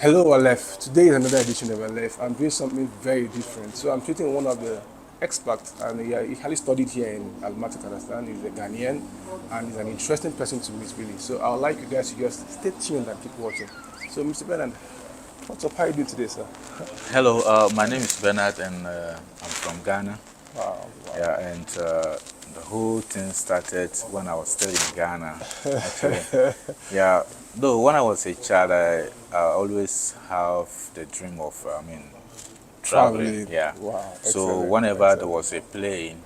Hello, ALEPH. Today is another edition of ALEPH. I'm doing something very different. So I'm treating one of the experts, and he highly studied here in Almaty, Kazakhstan. He's a Ghanaian, and he's an interesting person to meet, really. So I would like you guys to just stay tuned and keep watching. So, Mr. Bernard, what's up? How are you doing today, sir? Hello, my name is Bernard, and I'm from Ghana. Wow. Yeah, and the whole thing started when I was still in Ghana. Actually, yeah. Though when I was a child, I always have the dream of, traveling. Yeah. Wow. So Excellent. whenever there Excellent. was a plane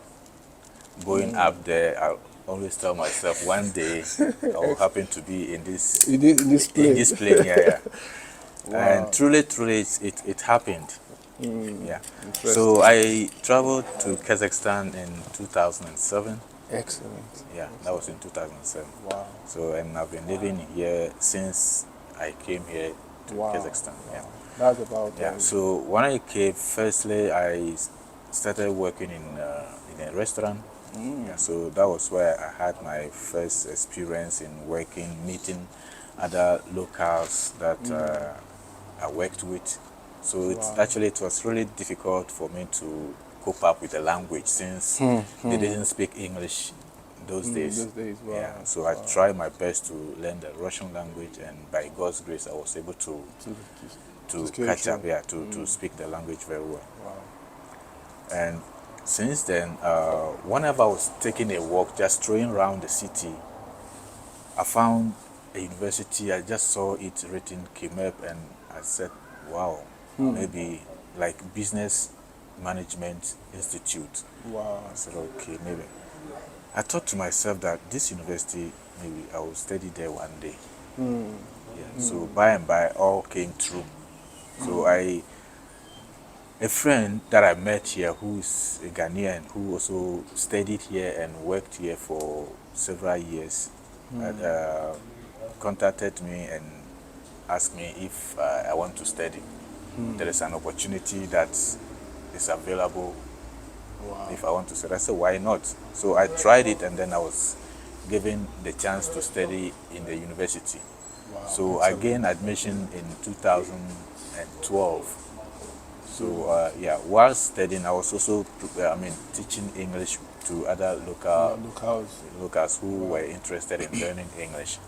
going up there, I always tell myself one day I will happen to be in this In this plane. in this plane. Yeah, yeah. Wow. And truly, it happened. Yeah. Interesting. So I traveled to Kazakhstan in 2007. Excellent. Yeah, that was in 2007. Wow. So and I've been living here since I came here to Wow. Kazakhstan. Yeah. That's about Yeah. So when I came, firstly I started working in a restaurant. Yeah. So that was where I had my first experience in working, meeting other locals that I worked with. So it was really difficult for me to cope up with the language since they didn't speak English those days. Those days, wow. Yeah, so I tried my best to learn the Russian language, and by God's grace, I was able to catch up, to speak the language very well. Wow. And since then, whenever I was taking a walk, just strolling around the city, I found a university. I just saw it written, came up, and I said, wow, maybe like Business Management Institute. Wow. I said, okay, maybe. I thought to myself that this university, maybe I will study there one day. Yeah. So by and by, all came true. So a friend that I met here, who is a Ghanaian, who also studied here and worked here for several years, had, contacted me and asked me if I want to study. There is an opportunity that is available. Wow. If I want to study, I said, why not? So I tried it, and then I was given the chance to study in the university. Wow. So I gained admission in 2012. So while studying, I was also teaching English to other locals who were interested in learning English.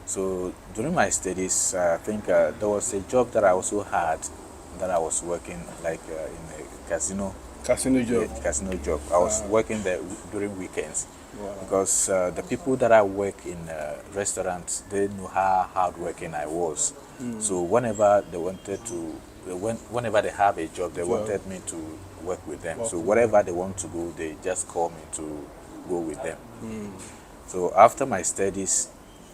So during my studies, I think there was a job that I also had, that I was working like in a casino. Casino job. Yeah, casino job. I was working there during weekends. Wow. Because the people that I work in restaurants, they knew how hardworking I was. So whenever they wanted to, whenever they have a job, they wanted me to work with them. So whatever they want to do, they just call me to go with them. So after my studies,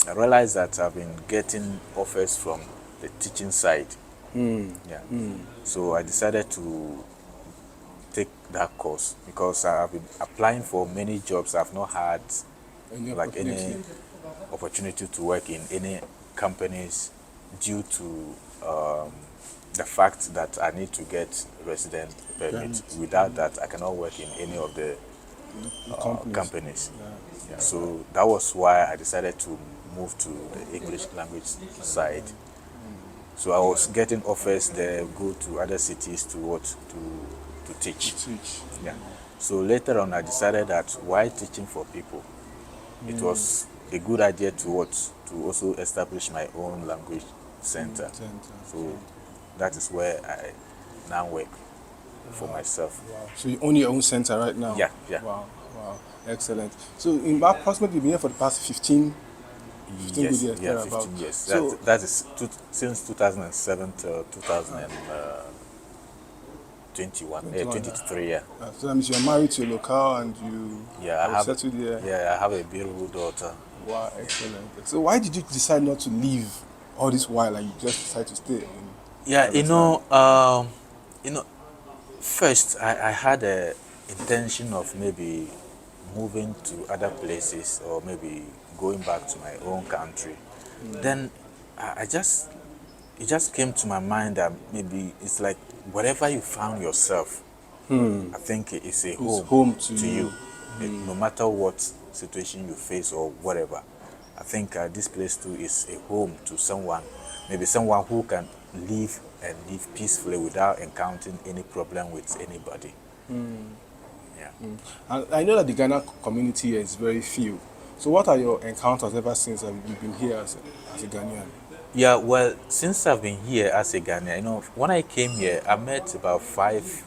I realized that I've been getting offers from the teaching side. Yeah. So I decided to take that course because I've been applying for many jobs. I've not had any opportunity to work in any companies due to the fact that I need to get resident permit. Without that, I cannot work in any of the companies. Yeah. So that was why I decided to move to the English language side. So I was getting offers there, go to other cities to teach. Yeah. So later on, I decided that while teaching for people, it was a good idea to also establish my own language center. So that is where I now work for myself. Wow. So you own your own center right now? Yeah, yeah. Wow, wow, excellent. So in approximately been here for the past 15 Yes, good years, yeah, 15 years. So that is since 2007 to 23, yeah. So that means you're married to a local and you I have settled here. Yeah, I have a beautiful daughter. Wow, excellent. So why did you decide not to leave all this while and you just decided to stay? First I had a intention of maybe moving to other places or maybe going back to my own country. Then it just came to my mind that maybe it's like wherever you found yourself, I think it's a home to you. No matter what situation you face or whatever. I think this place too is a home to someone, maybe someone who can live and live peacefully without encountering any problem with anybody. Yeah. And I know that the Ghana community here is very few. So what are your encounters ever since you've been here as a Ghanaian? Yeah, well, since I've been here as a Ghanaian, when I came here, I met about 5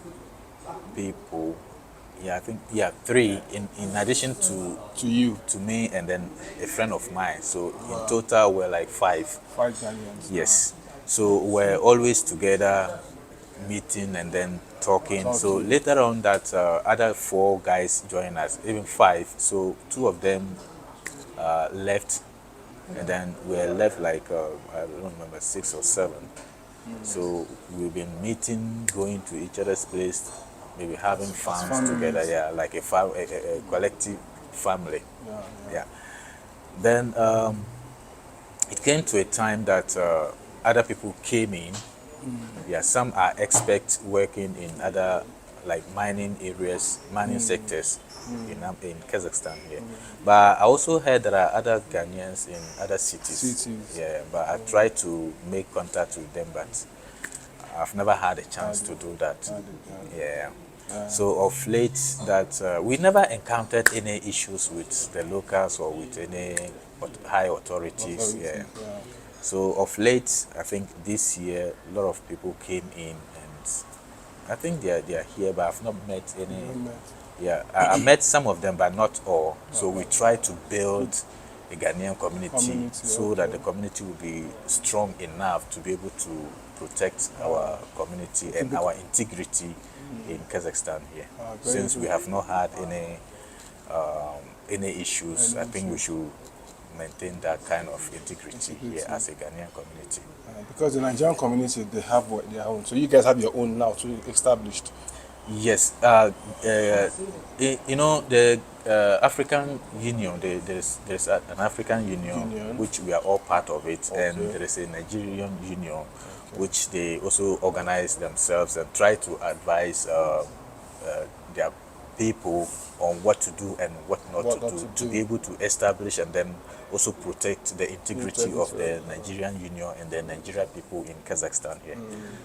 people. Yeah, I think, yeah, 3 in addition To you? to me and then a friend of mine. So in total, we're like 5. 5 Ghanaians. Yes. So we're always together, meeting and then talking. So later on, that other 4 guys joined us, even 5. So 2 of them left, and then we're left like I don't remember, 6 or 7. So we've been meeting, going to each other's place, maybe having fun together. Yeah, like a collective family. Yeah. Then it came to a time that other people came in. Yeah, some are experts working in other like mining areas, mining sectors in Kazakhstan here. But I also heard there are other Ghanaians in other cities. Yeah, but I try to make contact with them, but I've never had a chance to do that. Yeah. So of late, that we never encountered any issues with the locals or with any high authorities. Yeah. So of late, I think this year a lot of people came in, and I think they are here, but I've not met any. Yeah, I met some of them, but not all. So we try to build a Ghanaian community so that the community will be strong enough to be able to protect our community and our integrity in Kazakhstan here. Since we have not had any issues, I think we should maintain that kind of integrity here as a Ghanaian community. Because the Nigerian community, they have their own. So you guys have your own now, so established. Yes, the African Union. There's an African Union which we are all part of it, and there is a Nigerian Union which they also organize themselves and try to advise their people on what to do and what not to do to be able to establish and then also protect the integrity of the Nigerian Union and the Nigerian people in Kazakhstan here.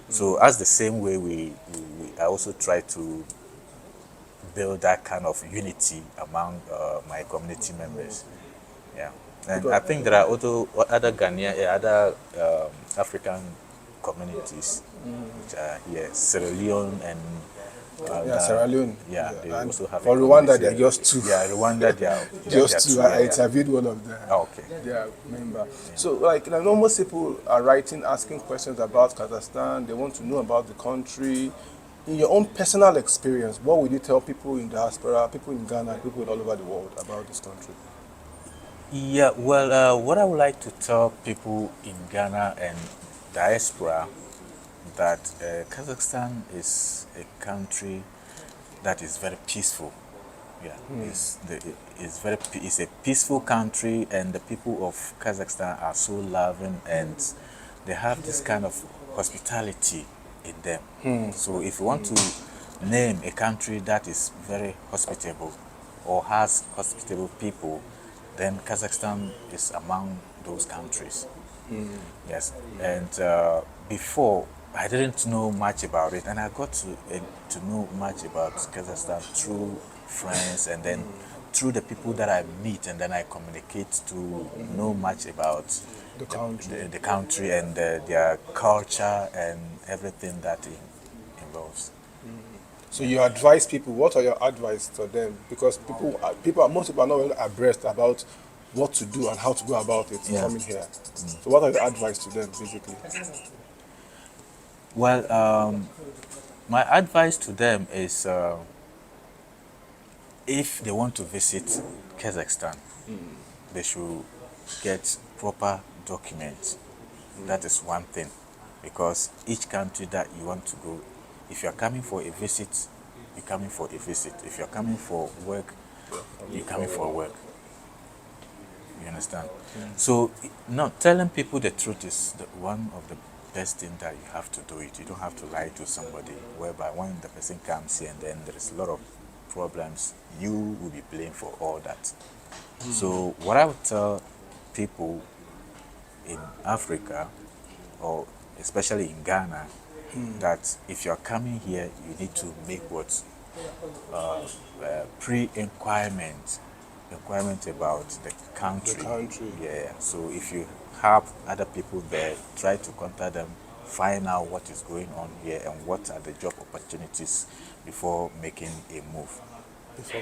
So as the same way I also try to build that kind of unity among my community members. Yeah, and I think there are also other Ghanaian, other African communities which are here, Sierra Leone and Sierra Leone. Yeah, they also have. For Rwanda, they're just 2. Yeah, Rwanda, they are just 2. I interviewed one of them. Oh, okay. Yeah, member. Yeah. So, like, most people are writing, asking questions about Kazakhstan. They want to know about the country. In your own personal experience, what would you tell people in diaspora, people in Ghana, people all over the world about this country? Yeah, well, what I would like to tell people in Ghana and diaspora, that Kazakhstan is a country that is very peaceful. Yeah, it's a peaceful country, and the people of Kazakhstan are so loving, and they have this kind of hospitality in them. So if you want to name a country that is very hospitable or has hospitable people, then Kazakhstan is among those countries. Yes, and before I didn't know much about it, and I got to know much about Kazakhstan through friends, and then through the people that I meet, and then I communicate to know much about the country and their culture and everything that it involves. So you advise people. What are your advice to them? Because most people are not really abreast about what to do and how to go about it coming here. So what are your advice to them, basically? Well, my advice to them is if they want to visit Kazakhstan, they should get proper documents. That is one thing, because each country that you want to go, if you're coming for a visit, you're coming for a visit. If you're coming for work, you're coming for work. You understand? So, telling people the truth is one of the best thing that you have to do it. You don't have to lie to somebody, whereby when the person comes here and then there is a lot of problems, you will be blamed for all that. So what I would tell people in Africa, or especially in Ghana, that if you're coming here, you need to make what pre-inquirement about the country. The country. Yeah. So if you have other people there, try to contact them, find out what is going on here and what are the job opportunities before making a move. Before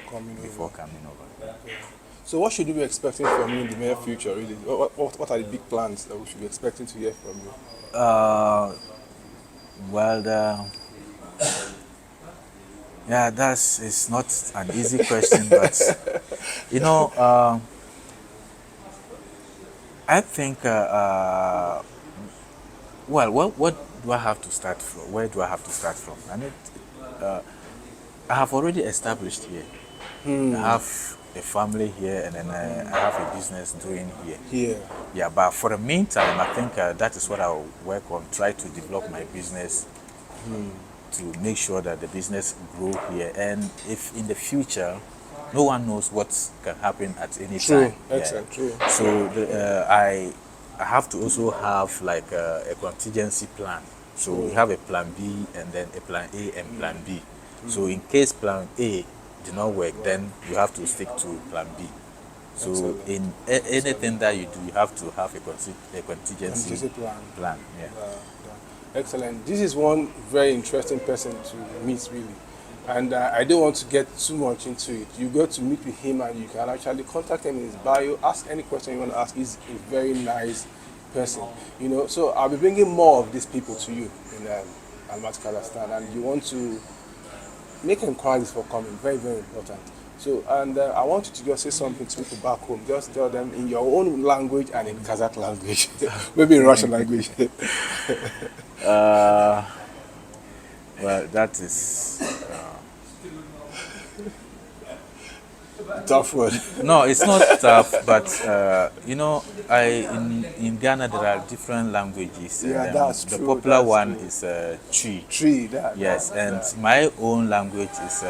coming over. Okay. So what should we be expecting from you in the near future, really? What are the big plans that we should be expecting to hear from you? Yeah, it's not an easy question, but you know, I think, what do I have to start from? Where do I have to start from? I have already established here. I have a family here, and then I have a business doing here. Here. Yeah, but for the meantime, I think that is what I'll work on. Try to develop my business to make sure that the business grow here. And if in the future, no one knows what can happen at any time. Excellent. Yeah. True. So I have to also have like a contingency plan. So we have a plan B, and then a plan A and plan B. So in case plan A did not work, then you have to stick to plan B. So Excellent. in anything that you do, you have to have a contingency plan. Yeah. Excellent. This is one very interesting person to meet, really. And I don't want to get too much into it. You go to meet with him, and you can actually contact him in his bio, ask any question you want to ask. He's a very nice person, you know. So I'll be bringing more of these people to you in Almaty, Kazakhstan, and you want to make inquiries for coming. Very, very important. So, and I want you to just say something to people back home. Just tell them in your own language and in Kazakh language, maybe in Russian language. Well, that is tough word. No, it's not tough, but you know, in Ghana there are different languages. Yeah, and, that's the true. popular one is Twi. Twi. Yes, and my own language is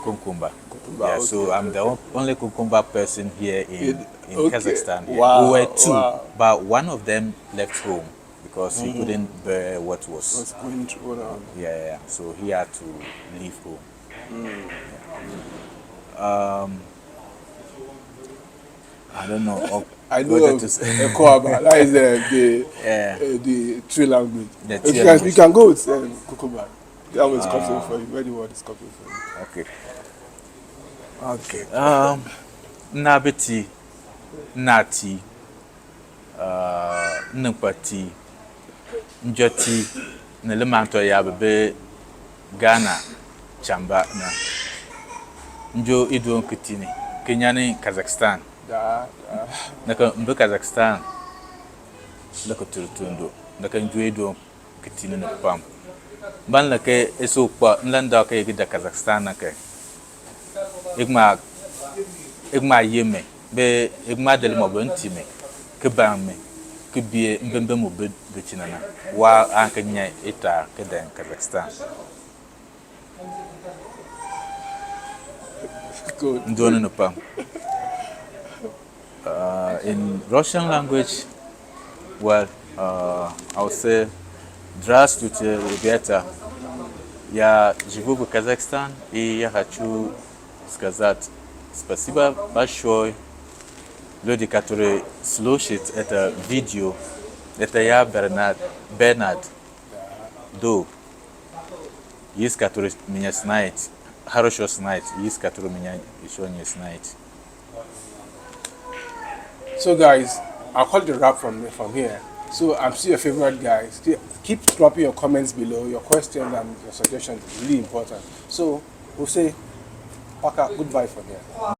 Kunkumba. Yeah, okay. so I'm the only Kunkumba person here in Kazakhstan. Yeah. Wow, We were two, wow. but one of them left home because he couldn't bear what was. What's going through now? Yeah, so he had to leave home. I don't know. I know of Ekoaba. That is the Twi language. You can go with Kukuba. That was comfortable for you. Very word is comfortable for you. Okay. Nabeti, Nati, Nupati, Njoti, Nelemanto Yabe, Ghana, Chamba, Njo Idon Kitini, Kenyani, Kazakhstan. Naka Mbe Kazakhstan, Naka Turutundo, Naka Njo Idon Kitini no Pam. Ban lake eso kwa nlanda ka yigida Kazakhstan nake. Igma yeme be igma del mo bantime ke banme ke bie mbembe mo be chinana wa ankanya ita ke dan Kazakhstan. Good. Ndone no pam. In Russian language, well, I would say Здравствуйте, ребята. Я живу в Казахстан, и я хочу сказать спасибо большое люди, которые слушают это видео. Это я, Бернард Ду. Есть, который меня знает, хорошо знает, есть, который меня еще не знает. So guys, I'll call it a wrap from here. So I'm still your favorite guys. Keep dropping your comments below, your questions and your suggestions. Really important. So we'll say, Paka, goodbye from here.